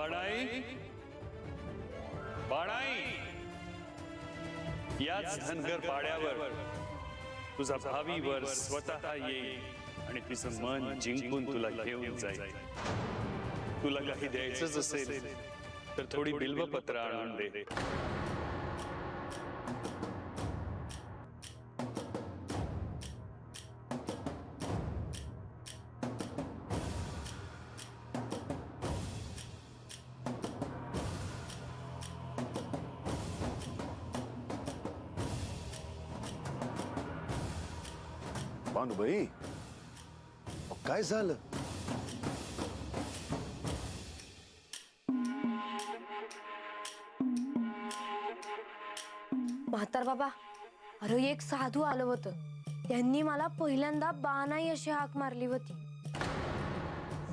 बाणाई, बाणाई, याच धनगर पाड्यावर तुझा भावी वर स्वतः येईल आणि तुझं मन जिंकून तुला घेऊन जाईल. तुला काही द्यायचंच असेल तर थोडी बिल्वपत्र आणून दे. भानुबाई, काय झालं? म्हातार बाबा, अरे एक साधू आलं होतं. त्यांनी मला पहिल्यांदा बाणाई अशी हाक मारली होती.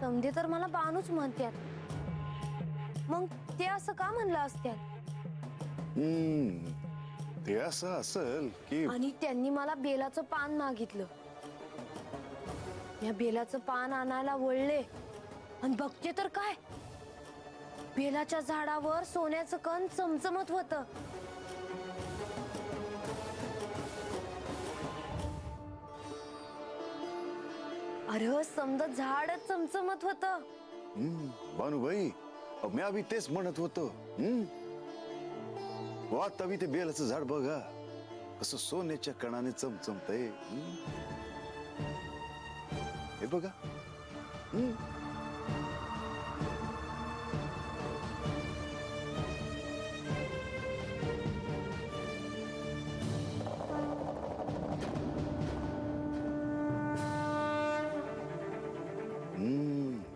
समजे तर मला बानूच म्हणतात. मग ते असं का म्हणलं असत्यात? ते असं असेल की आणि त्यांनी मला बेलाचं पान मागितलं. या बेलाचं पान आणायला वळले आणि बघते तर काय, बेलाच्या झाडावर सोन्याचं कण चमचमत होतं. अरे समजा झाडच चमचमत होतं. भानुबाई, मी अभि तेच म्हणत होतो. आता बी ते बेलाचं झाड बघा कसं सोन्याच्या कणाने चमचमतय. हे बघा.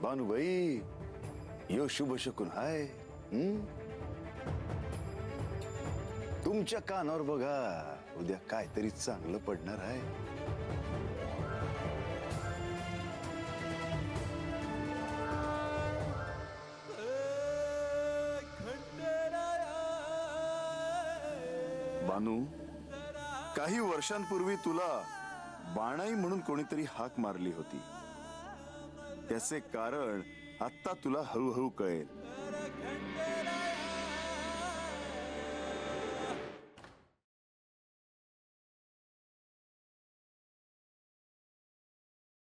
भानुबाई, यो शुभ शकून हाय. तुमच्या कानावर बघा, उद्या काहीतरी चांगलं पडणार आहे. बानू, काही वर्षांपूर्वी तुला बाणाई म्हणून कोणीतरी हाक मारली होती. त्याचे कारण आता तुला हळूहळू कळेल.